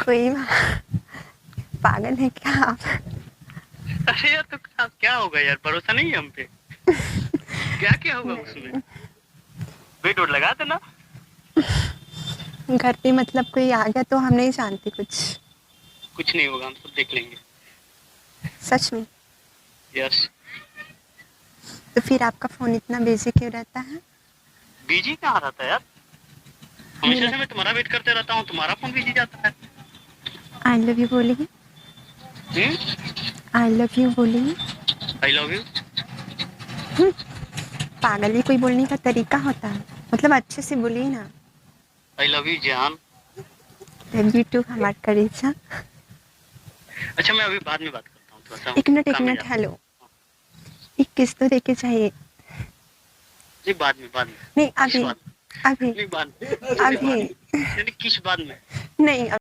कोई पागल है क्या आप? अरे यार तो क्या होगा यार, भरोसा नहीं है हम पे। क्या क्या होगा उसमें? वेट और लगा देना। घर पे मतलब कोई आ गया तो हम नहीं जानते कुछ। कुछ नहीं होगा, हम सब देख लेंगे। सच में? यस। तो फिर आपका फ़ोन इतना बिजी क्यों रहता है? बिजी कहाँ रहता है यार, हमेशा से मैं तुम्हारा वेट करते रहता हूँ, तुम्हारा फोन बिजी जाता है। आई लव यू बोलिए। आई लव यू बोलिए। I love you. पागल भी कोई बोलने का तरीका होता है, मतलब अच्छे से बोलिए ना। आई लव यू जान। लव यू टू हमारा करेजा। अच्छा मैं अभी बाद में बात करता हूँ, थोड़ा सा एक काम में मिनट, जाता हेलो। एक किस तो देके चाहिए। हूँ। नहीं बाद में नहीं किस अभी। बात अभी। नहीं बाद में, नहीं अभी बाद में, नहीं किस बात में। नहीं।